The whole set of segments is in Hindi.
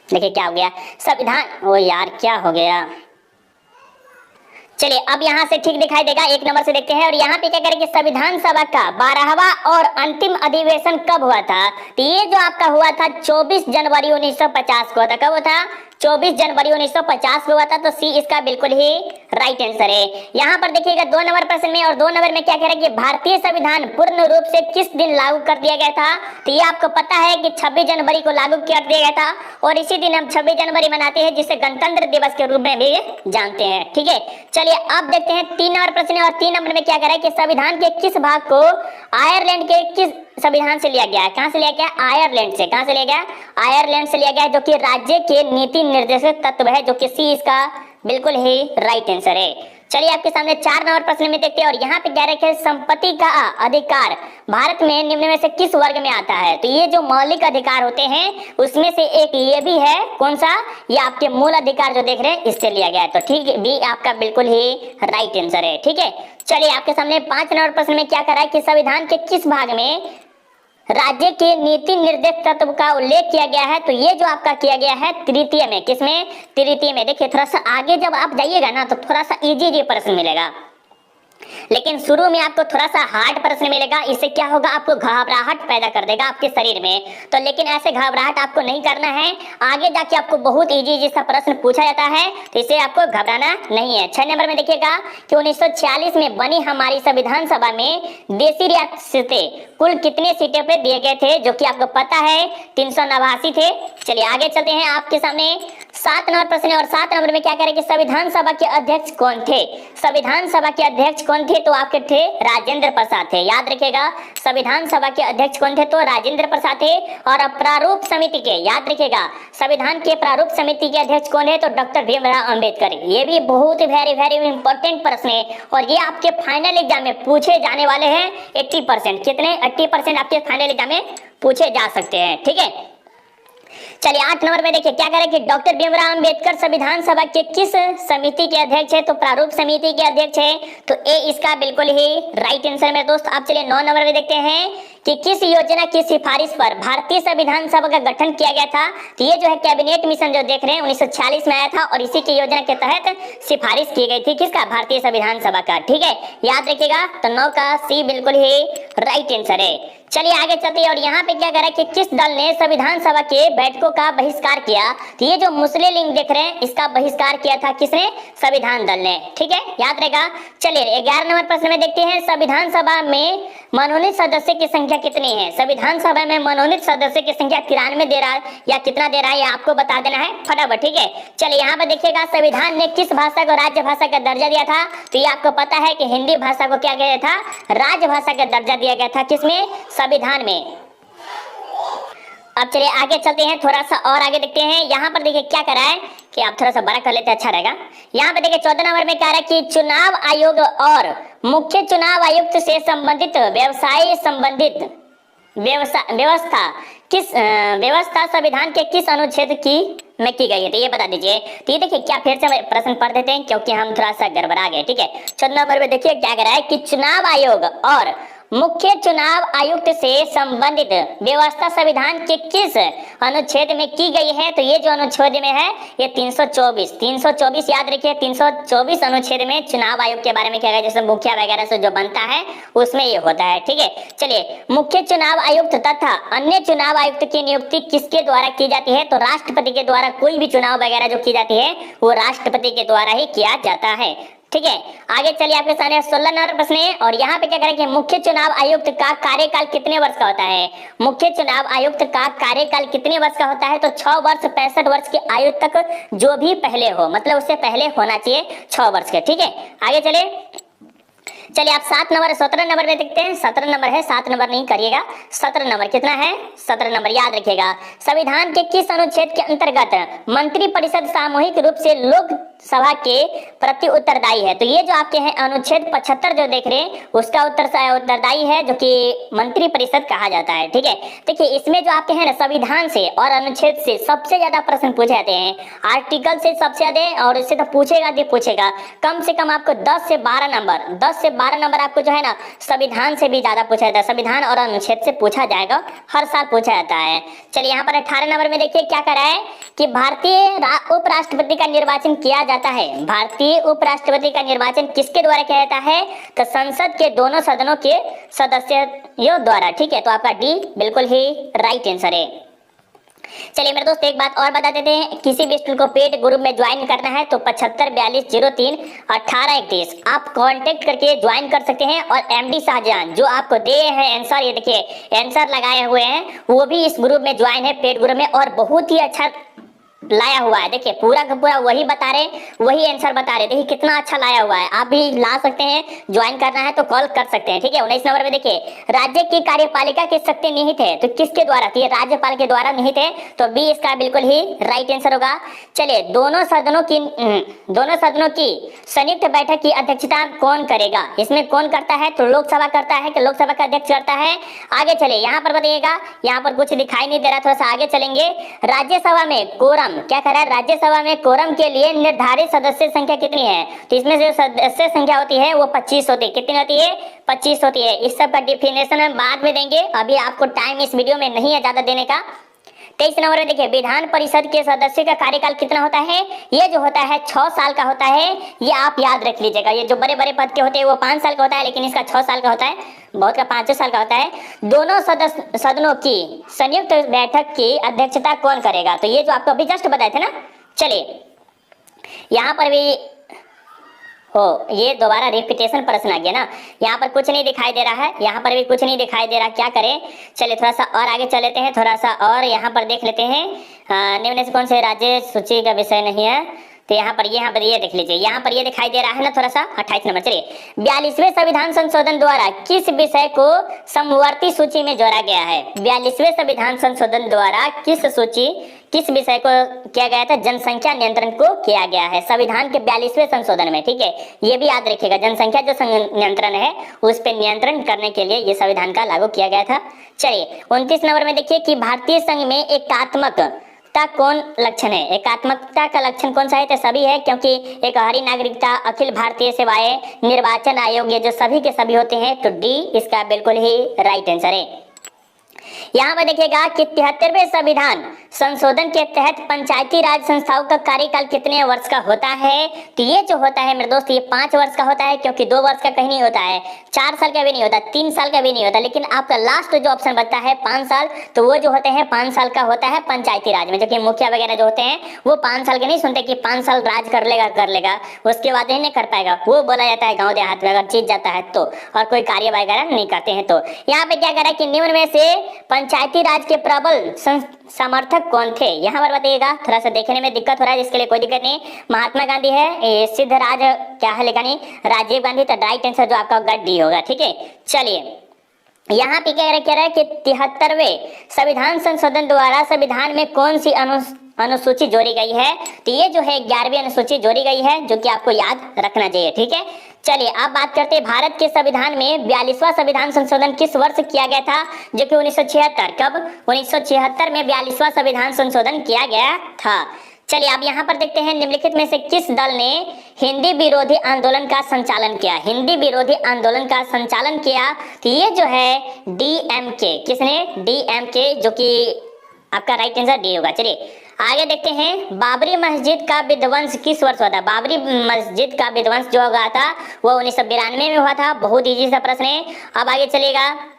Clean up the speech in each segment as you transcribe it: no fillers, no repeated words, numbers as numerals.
देखिए क्या हो गया, संविधान, ओ यार क्या हो गया। चलिए अब यहाँ से ठीक दिखाई देगा, 1 नंबर से देखते हैं। और यहाँ पे क्या करेंगे, संविधान सभा का 12वां और अंतिम अधिवेशन कब हुआ था? तो ये जो आपका हुआ था 24 जनवरी 1950 को था। कब हुआ था? 24 जनवरी 1950 को हुआ था। तो सी इसका बिल्कुल ही राइट आंसर है। यहाँ पर देखिएगा 2 नंबर प्रश्न में, और 2 नंबर में क्या कह रहा है कि भारतीय संविधान पूर्ण रूप से किस दिन लागू कर दिया गया था? तो ये आपको पता है कि 26 जनवरी को लागू कर दिया गया था, और इसी दिन हम 26 जनवरी मनाते हैं, जिसे गणतंत्र दिवस के रूप में भी जानते हैं। ठीक है, चलिए अब देखते हैं 3 नंबर प्रश्न। और 3 नंबर में क्या कह रहा है कि संविधान के किस भाग को आयरलैंड के किस संविधान से लिया गया है? कहां से लिया गया? आयरलैंड से। कहां से लिया गया? आयरलैंड से लिया गया है, जो कि राज्य के नीति निर्देशक तत्व है, जो कि सी इसका बिल्कुल ही राइट आंसर है। चलिए आपके सामने 4 नंबर प्रश्न में देखते हैं। और यहाँ पे कह रहे हैं संपत्ति का अधिकार भारत में निम्न में से किस वर्ग में आता है? तो ये जो मौलिक अधिकार होते हैं उसमें से एक ये भी है, कौन सा? ये आपके मूल अधिकार जो देख रहे हैं इससे लिया गया है। तो ठीक है, बी आपका बिल्कुल ही राइट आंसर है। ठीक है, चलिए आपके सामने 5 नंबर प्रश्न में क्या कर रहा है कि संविधान के किस भाग में राज्य के नीति निर्देश तत्व का उल्लेख किया गया है? तो ये जो आपका किया गया है तृतीय में। किसमें? तृतीय में। देखिए थोड़ा सा आगे जब आप जाइएगा ना तो थोड़ा सा इजी प्रश्न मिलेगा, लेकिन शुरू में आपको थोड़ा सा हार्ड प्रश्न मिलेगा। इससे क्या होगा, आपको घबराहट पैदा कर देगा आपके शरीर में। तो लेकिन ऐसे घबराहट आपको नहीं करना है, आगे जाके आपको बहुत इजी सा प्रश्न पूछा जाता है, तो इसे आपको घबराना नहीं है। 6 नंबर में देखिएगा कि 1946 में बनी हमारी संविधान सभा में देशी रियासतें कुल कितने सीटों पे दिए गए थे? जो कि आपको पता है 389 थे। चलिए आगे चलते हैं आपके सामने 7 नंबर प्रश्न। और 7 नंबर में क्या करें कि संविधान सभा के अध्यक्ष कौन थे? संविधान सभा के अध्यक्ष कौन थे? तो आपके थे राजेंद्र प्रसाद थे। याद रखिएगा, संविधान सभा के अध्यक्ष कौन थे? तो राजेंद्र प्रसाद थे। और प्रारूप समिति के, याद रखिएगा, संविधान के प्रारूप समिति के अध्यक्ष कौन है? तो डॉक्टर भीमराव अंबेडकर। ये भी बहुत वेरी वेरी इंपॉर्टेंट प्रश्न है, और ये आपके फाइनल एग्जाम में पूछे जाने वाले हैं 80%। कितने? 80% आपके फाइनल एग्जाम में पूछे जा सकते हैं। ठीक है, चलिए 8 नंबर में देखिए क्या करें कि डॉक्टर भीमराव अंबेडकर संविधान सभा के किस समिति के अध्यक्ष है? तो प्रारूप समिति के अध्यक्ष है। तो ए इसका बिल्कुल ही राइट आंसर मेरे दोस्त। आप चलिए 9 नंबर में देखते हैं कि किस योजना की सिफारिश पर भारतीय संविधान सभा का गठन किया गया था? तो ये जो है कैबिनेट मिशन जो देख रहे हैं 1946 में आया था, और इसी की योजना के तहत सिफारिश की गई थी। किसका? भारतीय संविधान सभा का। ठीक है, याद रखिएगा। तो 9 का सी बिल्कुल ही राइट आंसर है। चलिए आगे चलते हैं। और यहाँ पे क्या करें कि किस दल ने संविधान सभा के बैठकों का बहिष्कार किया? तो ये जो मुस्लिम लीग देख रहे हैं इसका बहिष्कार किया था किसने? संविधान दल ने। ठीक है, याद रहेगा। चलिए 11 नंबर प्रश्न में देखते हैं संविधान सभा में मनोनीत सदस्य की संख्या कितनी है? संविधान सभा में मनोनीत सदस्य की संख्या 93 दे रहा है, या कितना दे रहा है ये आपको बता देना है फटाफट। ठीक है, चलिए यहाँ पे देखिएगा संविधान ने किस भाषा को राज्य भाषा का दर्जा दिया था? तो ये आपको पता है कि हिंदी भाषा को क्या किया था? राजभाषा का दर्जा दिया गया था। किसमें? संविधान में। अब चलिए आगे चलते हैं, थोड़ा सा और आगे देखते हैं। यहाँ पर देखिए क्या करा है कि आप थोड़ा सा बड़ा कर लेते अच्छा रहेगा। यहाँ पे देखिए 14 नंबर में कह रहा है कि चुनाव आयोग और मुख्य चुनाव आयुक्त से संबंधित व्यवसाय संबंधित व्यवस्था किस व्यवस्था संविधान के किस अनुच्छेद में की गई है? तो ये बता दीजिए। तो ये देखिए क्या, फिर से प्रश्न पढ़ देते हैं क्योंकि हम थोड़ा सा गड़बड़ा गए। ठीक है, 14 नंबर में देखिए क्या कह रहा है कि चुनाव आयोग और मुख्य चुनाव आयुक्त से संबंधित व्यवस्था संविधान के किस अनुच्छेद में की गई है? तो ये जो अनुच्छेद में है ये 324 याद रखिए। 324 अनुच्छेद में चुनाव आयोग के बारे में क्या है, जैसे मुखिया वगैरह से जो बनता है उसमें ये होता है। ठीक है, चलिए मुख्य चुनाव आयुक्त तथा अन्य चुनाव आयुक्त की नियुक्ति किसके द्वारा की जाती है? तो राष्ट्रपति के द्वारा। कोई भी चुनाव वगैरह जो की जाती है वो राष्ट्रपति के द्वारा ही किया जाता है। ठीक है, आगे चलिए आपके सामने 16 नंबर प्रश्न है। और यहाँ पे क्या करें कि मुख्य चुनाव आयुक्त का कार्यकाल कितने वर्ष का होता है? मुख्य चुनाव आयुक्त का कार्यकाल कितने वर्ष का होता है? तो 6 वर्ष 65 वर्ष की आयु तक जो भी पहले हो, मतलब उससे पहले होना चाहिए 6 वर्ष के। ठीक है, आगे चलिए आप 17 नंबर में देखते हैं। 17 नंबर है, 7 नंबर नहीं करिएगा। 17 नंबर कितना है? 17 नंबर याद रखिएगा। संविधान के किस अनुच्छेद के अंतर्गत मंत्री परिषद सामूहिक रूप से लोकसभा के प्रति उत्तरदायी है? तो ये जो आपके हैं अनुच्छेद 75 जो देख रहे हैं उसका उत्तरदायी है, जो कि मंत्री परिषद कहा जाता है। ठीक है, देखिए इसमें जो आपके हैं ना संविधान से और अनुच्छेद से सबसे ज्यादा प्रश्न पूछे जाते हैं, आर्टिकल से सबसे ज्यादा, और इससे तो पूछेगा कम से कम आपको 10 से 12 नंबर आपको जो है ना संविधान से भी ज्यादा पूछा जाता है। संविधान और अनुच्छेद से पूछा जाएगा, हर साल पूछा जाता है। चलिए यहाँ पर 18 नंबर में देखिए क्या कर रहा है कि भारतीय उपराष्ट्रपति का निर्वाचन किया जाता है। भारतीय उपराष्ट्रपति का निर्वाचन किसके द्वारा किया जाता है? तो संसद के दोनों सदनों के सदस्यों द्वारा। ठीक है, तो आपका डी बिल्कुल ही राइट आंसर है। चलिए मेरे दोस्त एक बात और बता देते हैं, किसी भी स्टूडेंट को पेड ग्रुप में ज्वाइन करना है तो 7542031831 आप कांटेक्ट करके ज्वाइन कर सकते हैं। और एमडी शाहजहां जो आपको दे हैं आंसर, ये देखिए आंसर लगाए हुए हैं, वो भी इस ग्रुप में ज्वाइन है, पेड ग्रुप में, और बहुत ही अच्छा लाया हुआ है। देखिए पूरा का पूरा वही बता रहे, वही आंसर बता रहे, देखिए कितना अच्छा लाया हुआ है। आप भी ला सकते हैं, ज्वाइन करना है तो कॉल कर सकते हैं। ठीक है, 19 नंबर में देखिए, राज्य की कार्यपालिका की शक्ति निहित है, तो किसके द्वारा? तो ये राज्यपाल के द्वारा निहित है, तो बी इसका बिल्कुल ही राइट आंसर होगा। चलिए दोनों सदनों की संयुक्त बैठक की अध्यक्षता कौन करेगा? इसमें कौन करता है? तो लोकसभा करता है, कि लोकसभा का अध्यक्ष करता है। आगे चले, यहाँ पर बताइएगा, यहाँ पर कुछ दिखाई नहीं दे रहा, थोड़ा सा आगे चलेंगे। राज्यसभा में कोरम क्या कह रहा है? राज्यसभा में कोरम के लिए निर्धारित सदस्य संख्या कितनी है? तो इसमें जो सदस्य संख्या होती है वो 25 होती है। कितनी होती है? 25 होती है। इस सब का डिफिनेशन हम बाद में देंगे, अभी आपको टाइम इस वीडियो में नहीं है ज्यादा देने का। 23 नंबर में देखिए, विधान परिषद के सदस्य का कार्यकाल कितना होता है? ये जो होता है 6 साल का होता है, ये आप याद रख लीजिएगा। ये जो बड़े बड़े पद के होते हैं वो 5 साल का होता है, लेकिन इसका 6 साल का होता है, बहुत का 5 साल का होता है। दोनों सदनों की संयुक्त बैठक की अध्यक्षता कौन करेगा? तो ये जो आपको अभी जस्ट बताए थे ना। चलिए यहाँ पर भी ये दोबारा रिपीटेशन प्रश्न आ गया ना, यहाँ पर कुछ नहीं दिखाई दे रहा है, यहाँ पर भी कुछ नहीं दिखाई दे रहा, क्या करें? चलिए थोड़ा सा और आगे चल लेते हैं, थोड़ा सा और यहाँ पर देख लेते हैं। निम्न से कौन से राज्य सूची का विषय नहीं है? तो यहाँ पर ये देख लीजिए, यहाँ पर ये दिखाई दे रहा है ना थोड़ा सा, 28 नंबर। चलिए 42वें संविधान संशोधन द्वारा किस विषय को समवर्ती सूची में जोड़ा गया है? 42वें संविधान संशोधन द्वारा किस विषय को किया गया था? जनसंख्या नियंत्रण को किया गया है संविधान के 42वें संशोधन में। ठीक है, ये भी याद रखिएगा, जनसंख्या जो नियंत्रण है उस पर नियंत्रण करने के लिए ये संविधान का लागू किया गया था। चलिए 29 नंबर में देखिए कि भारतीय संघ में एकात्मकता कौन लक्षण है? एकात्मकता का लक्षण कौन सा है? तो सभी है, क्योंकि एक हरी नागरिकता, अखिल भारतीय सेवाएं, निर्वाचन आयोग, ये जो सभी के सभी होते हैं, तो डी इसका बिल्कुल ही राइट आंसर है। यहाँ पर देखिएगा कि 73वें संविधान संशोधन के तहत पंचायती राज संस्थाओं का कार्यकाल कितने वर्ष का होता है? तो ये जो होता है मेरे दोस्त, ये 5 वर्ष का होता है, क्योंकि 2 वर्ष का कहीं नहीं होता है, 4 साल का भी नहीं होता, 3 साल का भी नहीं होता, लेकिन आपका लास्ट जो ऑप्शन बनता है 5 साल, तो वो जो होते हैं 5 साल का होता है पंचायती राज में। जो कि मुखिया वगैरह जो होते हैं वो 5 साल के नहीं सुनते कि 5 साल राज कर लेगा, उसके बाद ही नहीं कर पाएगा, वो बोला जाता है गाँव देहात में अगर जीत जाता है तो, और कोई कार्य वगैरह नहीं करते हैं। तो यहाँ पे क्या कह रहा है कि निम्न में से पंचायती राज के प्रबल समर्थक कौन थे? यहाँ पर बताइएगा, थोड़ा सा देखने में दिक्कत हो रहा है, जिसके लिए कोई दिक्कत नहीं। महात्मा गांधी है, सिद्धराज क्या है लिखा नहीं, राजीव गांधी, तो राइट आंसर जो आपका होगा डी होगा। ठीक है, चलिए यहाँ पे कह रहा है कि 73वें संविधान संशोधन द्वारा संविधान में कौन सी अनुसूची जोड़ी गई है? तो ये जो है 11वीं अनुसूची जोड़ी गई है, जो कि आपको याद रखना चाहिए। ठीक है, चलिए अब बात करते हैं भारत के संविधान में 42वां संविधान संशोधन किस वर्ष किया गया था? जो कि 1976। कब? 1976 में 42वां संविधान संशोधन किया गया था। चलिए अब यहाँ पर देखते हैं, निम्नलिखित में से किस दल ने हिंदी विरोधी आंदोलन का संचालन किया? हिंदी विरोधी आंदोलन का संचालन किया, तो ये जो है डीएमके। किसने? डीएमके, जो कि आपका राइट आंसर डी होगा। चलिए आगे देखते हैं, बाबरी मस्जिद का विध्वंस किस वर्ष हुआ था? बाबरी मस्जिद का विध्वंस जो हुआ था वो 1992 में हुआ था। बहुत इजी सा प्रश्न है। अब आगे चलेगा,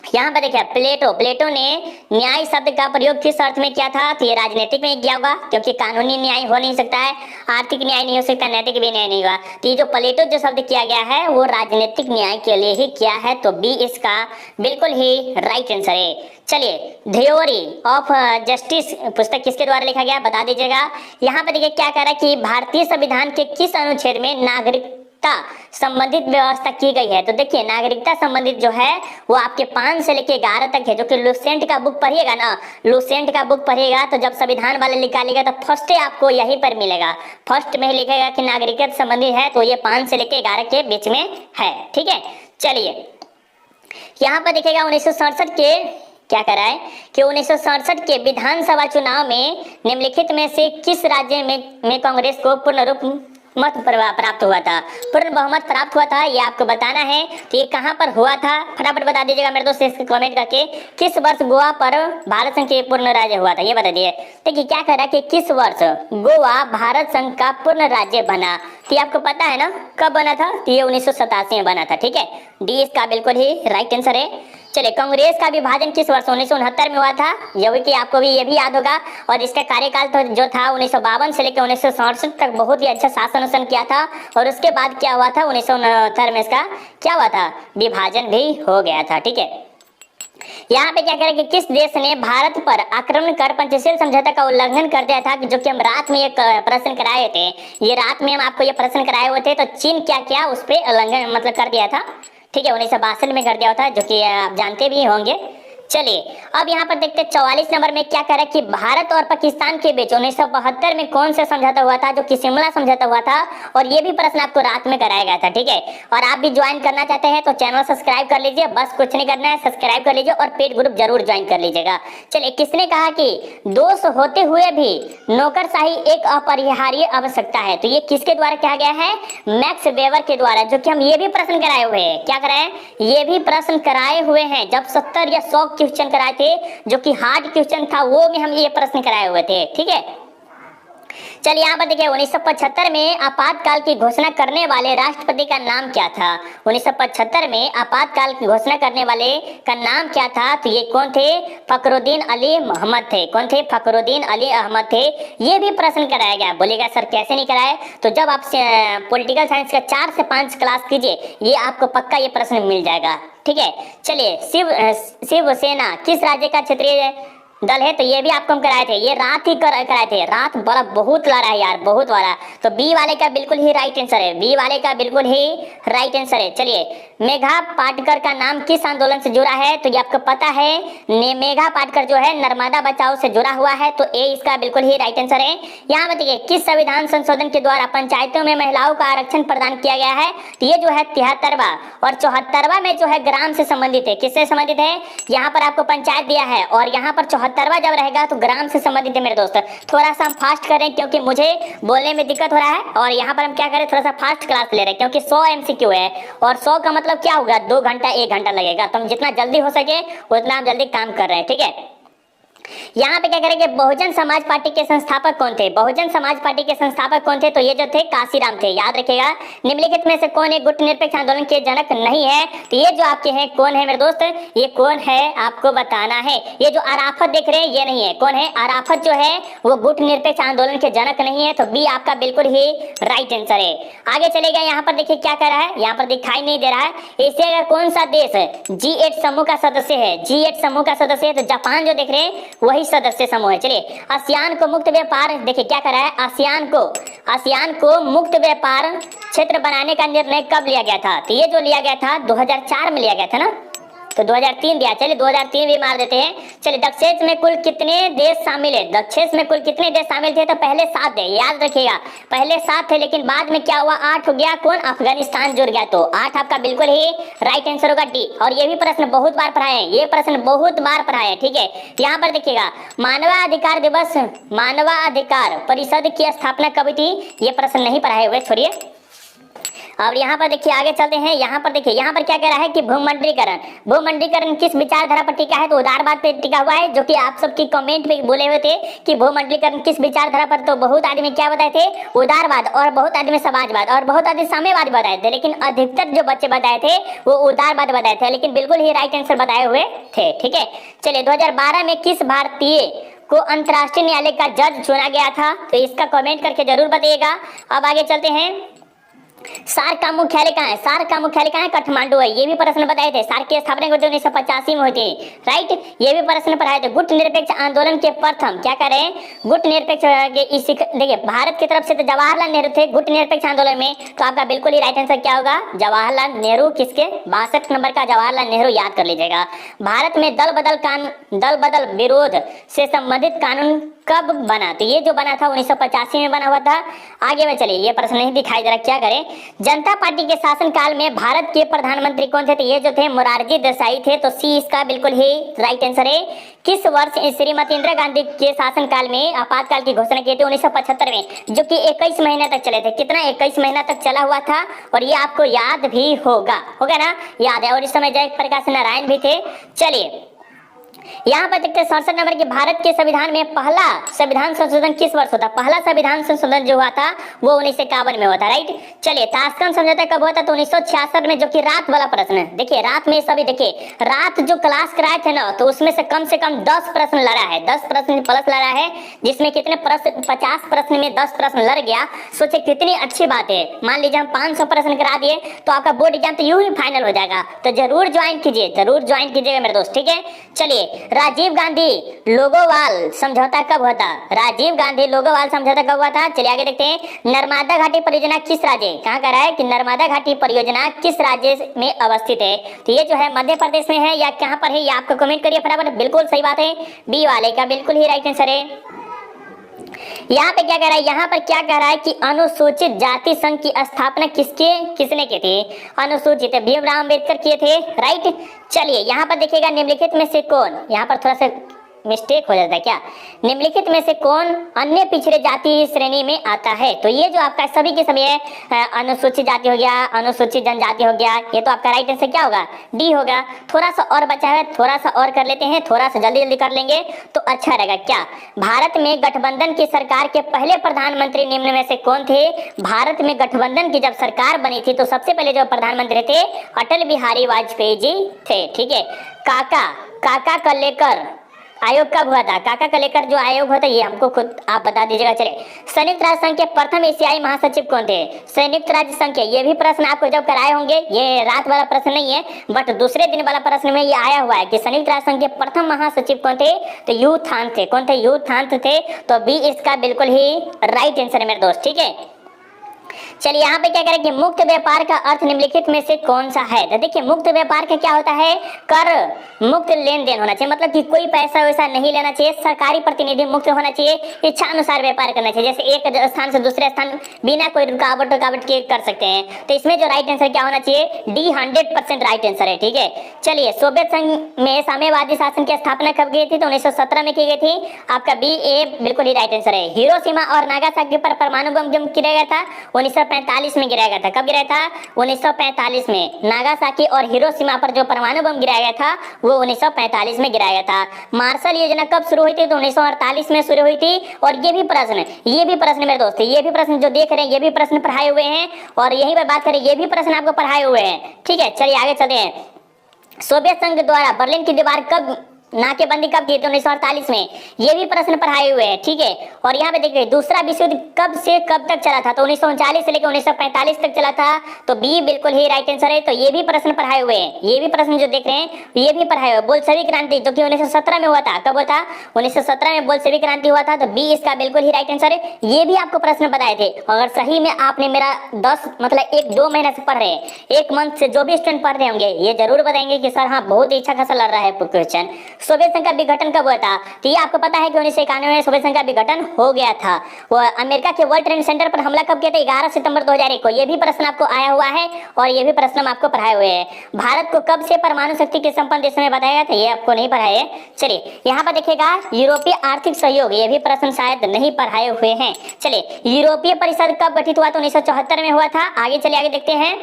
यहाँ पर देखिए प्लेटो ने न्याय शब्द का प्रयोग किस अर्थ में किया था? तो ये राजनीतिक में किया होगा, क्योंकि कानूनी न्याय हो नहीं सकता है, आर्थिक न्याय नहीं हो सकता, नैतिक भी न्याय नहीं होगा। तो ये जो प्लेटो जो शब्द किया गया है वो राजनीतिक न्याय के लिए ही किया है, तो बी इसका बिल्कुल ही राइट आंसर है। चलिए थ्योरी ऑफ जस्टिस पुस्तक किसके द्वारा लिखा गया बता दीजिएगा। यहाँ पर देखिए क्या कह रहा है कि भारतीय संविधान के किस अनुच्छेद में नागरिकता संबंधित व्यवस्था की गई है? तो देखिए नागरिकता संबंधित जो है वो आपके 5 से लेके 11 तक है, जो कि लुसेंट का बुक पढ़िएगा ना, लुसेंट का बुक पढ़िएगा तो जब संविधान वाले निकालेगा तो फर्स्ट आपको यहीं पर मिलेगा, फर्स्ट में ही लिखेगा कि नागरिकता संबंधित है, तो ये 5 से लेके 11 के बीच में है। ठीक है, चलिए यहाँ पर देखिएगा 1967 के क्या करा है कि 1967 के विधानसभा चुनाव में निम्नलिखित में से किस राज्य में कांग्रेस को पूर्ण रूप मत प्राप्त हुआ था, पूर्ण बहुमत प्राप्त हुआ था, ये आपको बताना है। तो ये कहाँ पर हुआ था फटाफट बता दीजिएगा मेरे दोस्त इसके कमेंट करके। किस वर्ष गोवा पर भारत संघ के पूर्ण राज्य हुआ था, ये बता दिए। देखिए क्या कह रहा है कि किस वर्ष गोवा भारत संघ का पूर्ण राज्य बना, तो ये आपको पता है ना कब बना था, तो ये 1987 में बना था। ठीक है, डी इसका बिल्कुल ही राइट आंसर है। चलिए, कांग्रेस का विभाजन किस वर्ष 1969 में हुआ था, ये कि आपको भी ये भी याद होगा। और इसका कार्यकाल तो जो था 1952 से लेकर 1967 तक बहुत ही अच्छा शासन किया था। और उसके बाद क्या हुआ था 1969 में इसका क्या हुआ था, विभाजन भी हो गया था। ठीक है, यहाँ पे क्या करें कि किस देश ने भारत पर आक्रमण कर पंचशील समझौता का उल्लंघन कर दिया था, जो कि हम रात में एक प्रश्न कराए थे, ये रात में हम आपको ये प्रश्न कराए हुए थे। तो चीन क्या क्या उस पर उल्लंघन मतलब कर दिया था। ठीक है, 1962 में कर दिया था, जो कि आप जानते भी होंगे। चलिए अब यहाँ पर देखते हैं 44 नंबर में क्या कह रहा है कि भारत और पाकिस्तान के बीच 1972 में कौन सा समझौता हुआ था, जो कि शिमला समझौता हुआ था। और ये भी प्रश्न आपको रात में कराया गया था। ठीक है, और आप भी ज्वाइन करना चाहते हैं तो चैनल सब्सक्राइब कर लीजिए, बस कुछ नहीं करना है, सब्सक्राइब कर लीजिए और पेड ग्रुप जरूर ज्वाइन कर लीजिएगा। चलिए, किसने कहा कि दोष होते हुए भी नौकरशाही एक अपरिहार्य आवश्यकता है, तो ये किसके द्वारा कहा गया है, मैक्स वेबर के द्वारा, जो कि हम ये भी प्रश्न कराए हुए हैं। क्या कराए, ये भी प्रश्न कराए हुए हैं, जब 70 या 100 क्वेश्चन कराए थे, जो कि हार्ड क्वेश्चन था, वो भी हम ये प्रश्न कराए हुए थे। ठीक है, चलिए यहाँ पर देखिए 1975 में आपातकाल की घोषणा करने वाले राष्ट्रपति का नाम क्या था। 1975 में आपातकाल की घोषणा करने वाले का नाम क्या था, तो ये कौन थे, फखरुद्दीन अली मोहम्मद थे। कौन थे, फखरुद्दीन अली अहमद थे। ये भी प्रश्न कराया गया। बोलेगा सर कैसे नहीं कराए, तो जब आप पॉलिटिकल साइंस का 4 से 5 क्लास कीजिए, ये आपको पक्का ये प्रश्न मिल जाएगा। ठीक है, चलिए शिवसेना किस राज्य का क्षेत्रीय दल है, तो ये भी आपको हम कराए थे, ये रात ही कराए थे। रात बड़ा बहुत ला रहा है यार, बहुत वाला। तो बी वाले का बिल्कुल ही राइट आंसर है, बी वाले का बिल्कुल ही राइट आंसर है। चलिए, मेघा पाटकर का नाम किस आंदोलन से जुड़ा है, तो ये आपको पता है, मेघा पाटकर जो है नर्मदा बचाओ से जुड़ा हुआ है, तो ए इसका बिल्कुल ही राइट आंसर है। यहाँ बताइए किस संविधान संशोधन के द्वारा पंचायतों में महिलाओं का आरक्षण प्रदान किया गया है, तो ये जो है 73वां और 74वां में जो है ग्राम से संबंधित है। किससे संबंधित है, यहाँ पर आपको पंचायत दिया है और यहाँ पर 74वां जब रहेगा तो ग्राम से संबंधित है। मेरे दोस्त थोड़ा सा हम फास्ट करें क्योंकि मुझे बोलने में दिक्कत हो रहा है, और यहाँ पर हम क्या करें, थोड़ा सा फास्ट क्लास ले रहे हैं क्योंकि 100 MCQ है, और 100 का मतलब क्या होगा, 2 घंटा 1 घंटा लगेगा। तो हम जितना जल्दी हो सके उतना हम जल्दी काम कर रहे हैं। ठीक है, यहाँ पे क्या करेंगे, बहुजन समाज पार्टी के संस्थापक कौन थे। बहुजन समाज पार्टी के संस्थापक कौन थे, तो ये जो थे काशीराम थे। याद रखिएगा, निम्नलिखित में से कौन एक गुट निरपेक्ष आंदोलन के जनक नहीं है, तो ये जो आपके हैं कौन है मेरे दोस्त, ये कौन है आपको बताना है। ये जो अराफत देख रहे हैं ये नहीं है, कौन है, अराफत जो है वो गुट निरपेक्ष आंदोलन के जनक नहीं है, तो बी आपका बिल्कुल ही राइट आंसर है। आगे चलेगा, यहाँ पर देखिए क्या कर रहा है, यहाँ पर दिखाई नहीं दे रहा है। एशिया का कौन सा देश G8 समूह का सदस्य है, G8 समूह का सदस्य है, तो जापान जो देख रहे हैं वही सदस्य समूह है। चलिए, आसियान को मुक्त व्यापार, देखिए क्या कर रहा है, आसियान को मुक्त व्यापार क्षेत्र बनाने का निर्णय कब लिया गया था, तो ये जो लिया गया था 2004 में लिया गया था ना, तो 2003 दिया। चलिए 2003 भी मार देते हैं। चलिए, दक्षेश में कुल कितने देश शामिल है, दक्षेश में कुल कितने देश शामिल थे, तो पहले 7 थे। याद रखिएगा, पहले 7 थे, लेकिन बाद में क्या हुआ, 8 हो गया, कौन, अफगानिस्तान जुड़ गया, तो 8 आपका बिल्कुल ही राइट आंसर होगा डी। और ये भी प्रश्न बहुत बार पढ़ाए हैं, ये प्रश्न बहुत बार पढ़ाए हैं। ठीक है, यहाँ पर देखिएगा, मानवाधिकार दिवस, मानवाधिकार परिषद की स्थापना कब थी, ये प्रश्न नहीं पढ़ाए हुए, छोड़िए। और यहाँ पर देखिए आगे चलते हैं। यहाँ पर देखिए, यहाँ पर क्या कह रहा है कि भूमंडलीकरण किस विचारधारा पर टिका है, तो उदारवाद पे टिका हुआ है, जो कि आप सबकी कमेंट में बोले हुए थे कि भूमंडलीकरण किस विचारधारा पर, तो बहुत आदमी क्या बताए थे, उदारवाद, और बहुत आदमी समाजवाद, और बहुत आदमी साम्यवाद बताए थे, लेकिन अधिकतर जो बच्चे बताए थे वो उदारवाद बताए थे, लेकिन बिल्कुल ही राइट आंसर बताए हुए थे। ठीक है, चलिए 2012 में किस भारतीय को अंतर्राष्ट्रीय न्यायालय का जज चुना गया था, तो इसका कमेंट करके जरूर बताइएगा। अब आगे चलते हैं, सार्क का मुख्यालय कहाँ है, सार्क का मुख्यालय कहाँ है, काठमांडू है। ये भी प्रश्न बताए थे, सार्क की स्थापना 1985 में हुई थी, राइट, ये भी प्रश्न पढ़ाए थे। गुट निरपेक्ष आंदोलन के प्रथम क्या करें, गुट निरपेक्ष देखिए भारत की तरफ से तो जवाहरलाल नेहरू थे गुट निरपेक्ष आंदोलन में, तो आपका बिल्कुल ही राइट आंसर क्या होगा, जवाहरलाल नेहरू। किसके, 62 नंबर का जवाहरलाल नेहरू, याद कर लीजिएगा। भारत में दल बदल विरोध से संबंधित कानून कब बना, तो ये जो बना था 1985 में बना हुआ था। आगे में चलिए, ये प्रश्न नहीं दिखाई दे रहा, क्या करें, जनता पार्टी के शासनकाल में भारत के प्रधानमंत्री कौन थे, तो ये जो थे मोरारजी देसाई थे, तो सी इसका बिल्कुल ही राइट आंसर है। किस वर्ष श्रीमती इंदिरा गांधी के शासनकाल में आपातकाल की घोषणा की थी? 1975 में, जो कि 21 महीने तक चले थे। कितना? 21 महीना तक चला हुआ था और ये आपको याद भी होगा ना? याद है। और इस समय जयप्रकाश नारायण भी थे। चलिए यहाँ पर देखते हैं 67 नंबर की, भारत के संविधान में पहला संविधान संशोधन किस वर्ष होता? पहला संविधान संशोधन जो हुआ था वो 1951 में होता। राइट। चलिए ताशकंद समझौता कब हुआ था? तो 1966 में, जो कि रात वाला प्रश्न है। देखिए रात में सभी, देखिए रात जो क्लास कराए थे ना, तो उसमें से कम 10 प्रश्न लड़ा है, 10 प्रश्न प्लस लड़ा है, जिसमें कितने प्रश्न, 50 प्रश्न में 10 प्रश्न लड़ गया। सोचे कितनी अच्छी बात है। मान लीजिए हम 500 प्रश्न करा दिए तो आपका बोर्ड एग्जाम तो यूं ही फाइनल हो जाएगा। तो जरूर ज्वाइन कीजिए, जरूर ज्वाइन कीजिएगा मेरे दोस्त। ठीक है। चलिए राजीव गांधी लोगोवाल समझौता कब हुआ था? राजीव गांधी लोगोवाल समझौता कब हुआ था? चलिए आगे देखते हैं। नर्मदा घाटी परियोजना किस राज्य, कहाँ का रहा है कि नर्मदा घाटी परियोजना किस राज्य में अवस्थित है? तो ये जो है मध्य प्रदेश में है या कहाँ पर है, ये आपको कमेंट करिए फटाफट। बिल्कुल सही बात है, बी वाले का बिल्कुल ही राइट आंसर है। यहाँ पे क्या कह रहा है? यहाँ पर क्या कह रहा है कि अनुसूचित जाति संघ की स्थापना किसने की थी? अनुसूचित भीमराव अम्बेडकर किए थे। राइट। चलिए यहाँ पर देखिएगा, निम्नलिखित में से कौन, यहाँ पर थोड़ा सा मिस्टेक हो जाता है क्या, निम्नलिखित में से कौन अन्य पिछड़े जाति श्रेणी में आता है? तो ये जो आपका सभी के सभी है, अनुसूचित जाति हो गया, अनुसूचित जनजाति हो गया, ये तो आपका राइट आंसर क्या होगा? डी होगा। थोड़ा सा और बचा है, थोड़ा सा और कर लेते हैं, थोड़ा सा जल्दी जल्दी कर लेंगे तो अच्छा रहेगा। क्या भारत में गठबंधन की सरकार के पहले प्रधानमंत्री निम्न में से कौन थे? भारत में गठबंधन की जब सरकार बनी थी तो सबसे पहले जो प्रधानमंत्री थे अटल बिहारी वाजपेयी जी थे। ठीक है। काका का लेकर आयोग कब हुआ था? काका का लेकर जो आयोग होता है ये हमको खुद आप बता दीजिएगा। चलिए संयुक्त राष्ट्र संघ के प्रथम एशियाई महासचिव कौन थे? संयुक्त राज्य संघ के, ये भी प्रश्न आपको जब कराए होंगे, ये रात वाला प्रश्न नहीं है बट दूसरे दिन वाला प्रश्न में ये आया हुआ है कि संयुक्त राष्ट्र संघ के प्रथम महासचिव कौन थे? तो यू थान थे। कौन थे? यू थान थे। तो बी इसका बिल्कुल ही राइट आंसर है मेरे दोस्त। ठीक है। चलिए यहाँ पे क्या करें कि मुक्त व्यापार का अर्थ निम्नलिखित में से कौन सा है? तो देखिए मुक्त व्यापार का क्या होता है? कर मुक्त लेन देन होना चाहिए, मतलब कि कोई पैसा वैसा नहीं लेना चाहिए, सरकारी प्रतिनिधि मुक्त होना चाहिए, इच्छा अनुसार व्यापार करना चाहिए, जैसे एक स्थान से दूसरे स्थान बिना कोई रुकावट के कर सकते हैं। तो इसमें जो राइट आंसर क्या होना चाहिए? डी 100% राइट आंसर है। ठीक है। चलिए सोवियत संघ में साम्यवादी शासन की स्थापना कब की थी? तो 1917 में की गई थी। आपका बी ए बिल्कुल ही राइट आंसर है। हिरोशिमा और नागासाकी पर परमाणु बम जब गिराया गया था 1945 में गिराया गया था। कब गिराया था? 1945 में। नागासाकी और हिरोशिमा पर जो परमाणु बम गिराया गया था वो 1945 में गिराया गया था। मार्शल योजना कब शुरू हुई थी? तो 1948 में शुरू हुई थी। और ये भी प्रश्न मेरे दोस्त, ये भी प्रश्न जो देख रहे हैं ये भी प्रश्न पढ़ाए हुए हैं और यहीं पर बात करें ये भी प्रश्न आपको पढ़ाए हुए हैं। ठीक है। चलिए आगे चलते हैं। सोवियत संघ द्वारा बर्लिन की दीवार कब नाकेबंदी कब की? तो 1948 में। ये भी प्रश्न पढ़ाए हुए हैं। ठीक है। और यहाँ पे देखिए दूसरा विश्व युद्ध कब से कब तक चला था? तो 1939 से लेकर 1945 तक चला था। तो बी बिल्कुल ही राइट आंसर है। तो ये भी प्रश्न पढ़ाए हुए हैं, ये भी प्रश्न जो देख रहे हैं ये भी पढ़ाए हुए। बोल्शेविक क्रांति जो कि 1917 में हुआ था, कब हुआ था? 1917 में बोल्शेविक क्रांति हुआ था। तो बी इसका बिल्कुल ही राइट आंसर है। ये भी आपको प्रश्न बताए थे। अगर सही में आपने मेरा 10 मतलब 1-2 महीने से पढ़ रहे हैं, 1 मंथ से जो भी स्टूडेंट पढ़ रहे होंगे ये जरूर बताएंगे कि सर हाँ बहुत ही अच्छा खासा लग रहा है क्वेश्चन। सोवियत संघ का विघटन कब हुआ था? तो ये आपको पता है कि 1991 में सोवियत संघ का विघटन हो गया था। वो अमेरिका के वर्ल्ड ट्रेड सेंटर पर हमला कब किया था? 11 सितंबर 2001 को। ये भी प्रश्न आपको आया हुआ है और ये भी प्रश्न हम आपको पढ़ाए हुए हैं। भारत को कब से परमाणु शक्ति के संपन्न देश में बताया गया था? ये आपको नहीं पढ़ाए। चलिए यहाँ पर देखिएगा यूरोपीय आर्थिक सहयोग, ये भी प्रश्न शायद नहीं पढ़ाए हुए हैं। चलिए यूरोपीय परिषद कब गठित हुआ? तो 1974 में हुआ था। आगे चलिए आगे देखते हैं।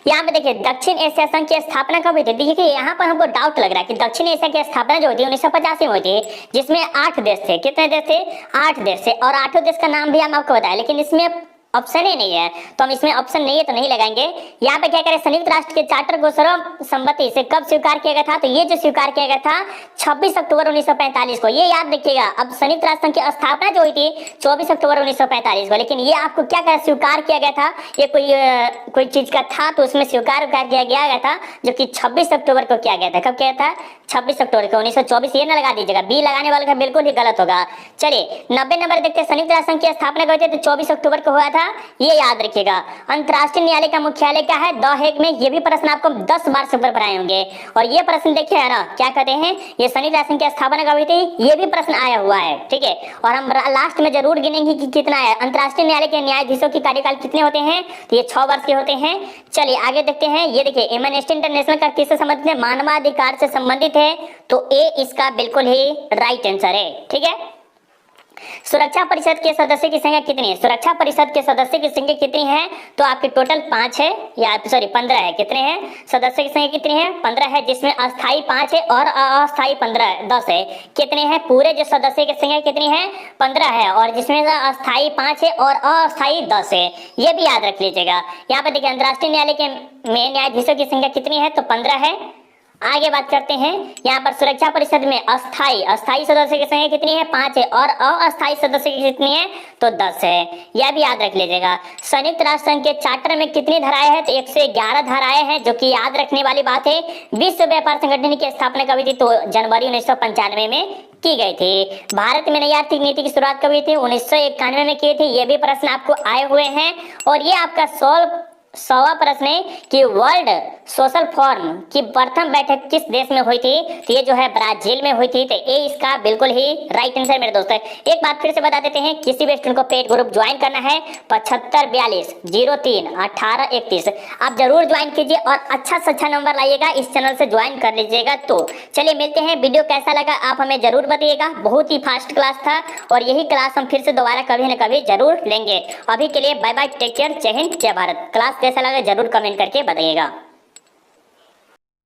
यहाँ पे देखिए दक्षिण एशिया संघ की स्थापना कब हुई थी? देखिए यहाँ पर हमको डाउट लग रहा है कि दक्षिण एशिया की स्थापना जो हुई थी 1985 में हुई थी, जिसमें 8 देश थे। कितने देश थे? 8 देश थे। और 8 देश का नाम भी हम आपको बताया, लेकिन इसमें ऑप्शन ही नहीं है तो हम इसमें ऑप्शन नहीं है तो नहीं लगाएंगे। यहाँ पे क्या करें, संयुक्त राष्ट्र के चार्टर को सर्वसम्मति से कब स्वीकार किया गया था? तो ये जो स्वीकार किया गया था 26 अक्टूबर 1945 को। ये याद रखिएगा। अब संयुक्त राष्ट्र संघ की स्थापना जो हुई थी 24 अक्टूबर 1945 को, लेकिन ये आपको क्या कहा, स्वीकार किया गया था। ये कोई चीज का था तो उसमें स्वीकार किया गया था, जो कि 26 अक्टूबर को किया गया था। कब किया था? 26 अक्टूबर को 1924। ये ना लगा दीजिएगा, बी लगाने वाले का बिल्कुल ही गलत होगा। चलिए 90 नंबर देखते हैं। संयुक्त राष्ट्र संघ की स्थापना कब हुई थी? तो 24 अक्टूबर को हुआ था। था, ये याद रखिएगा। अंतर्राष्ट्रीय न्यायालय का मुख्यालय क्या है? द हेग में। ये भी प्रश्न आपको 10 बार से ऊपर पर आए होंगे। और ये प्रश्न देखिए है ना, क्या कहते हैं, ये संयुक्त राष्ट्र संघ की स्थापना कब हुई थी, ये भी प्रश्न आया हुआ है, ठीक है। और हम लास्ट में जरूर गिनेंगे कि कितना है। अंतर्राष्ट्रीय न्यायालय के न्यायाधीशों की कार्यकाल कितने होते हैं, तो ये 6 वर्ष के होते हैं। चलिए आगे देखते हैं। ये देखिए एमनेस्टी इंटरनेशनल का किससे संबंधित है? मानवाधिकार से संबंधित है, तो ए इसका बिल्कुल ही राइट आंसर है, ठीक है। सुरक्षा परिषद के सदस्य की संख्या कितनी है? सुरक्षा परिषद के सदस्य की संख्या कितनी है? तो आपके टोटल 5 है, या सॉरी 15 है। कितने हैं सदस्य की संख्या? कितनी है? 15 है, जिसमें अस्थाई 5 है और अस्थाई 10 है। कितने हैं पूरे जो सदस्य की संख्या कितनी है? 15 है, और जिसमें अस्थाई 5 है और अस्थाई 10 है। ये भी याद रख लीजिएगा। यहाँ पर देखिए अंतर्राष्ट्रीय न्यायालय के में न्यायाधीशों की संख्या कितनी है? तो 15 है। आगे बात करते हैं। यहाँ पर सुरक्षा परिषद में अस्थाई सदस्य की संख्या कितनी है? 5 है, और अस्थाई सदस्य की कितनी है? तो 10 है। यह भी याद रख लीजिएगा। संयुक्त राष्ट्र संघ के चार्टर में कितनी धाराएं हैं? तो 111 धाराएं हैं, जो कि याद रखने वाली बात है। विश्व व्यापार संगठन की स्थापना कब हुई थी? तो जनवरी 1995 में की गई थी। भारत में नई आर्थिक नीति की शुरुआत कब हुई थी? 1991 में की थी। ये भी प्रश्न आपको आए हुए हैं। और ये आपका 100वां प्रश्न है कि वर्ल्ड सोशल फोरम की प्रथम बैठक किस देश में हुई थी? तो ये जो है ब्राजील में हुई थी। तो ये इसका बिल्कुल ही राइट आंसर मेरे दोस्तों। एक बात फिर से बता देते हैं, किसी भी स्टूडेंट को पेड ग्रुप ज्वाइन करना है 7542 03 18 31 आप जरूर ज्वाइन कीजिए और अच्छा से अच्छा नंबर लाइएगा, इस चैनल से ज्वाइन कर लीजिएगा। तो चलिए मिलते हैं। वीडियो कैसा लगा आप हमें जरूर बताइएगा। बहुत ही फास्ट क्लास था, और यही क्लास हम फिर से दोबारा कभी न कभी जरूर लेंगे। अभी के लिए बाय बाय, टेक केयर, जय हिंद, जय भारत। क्लास कैसा लगा जरूर कमेंट करके बताइएगा।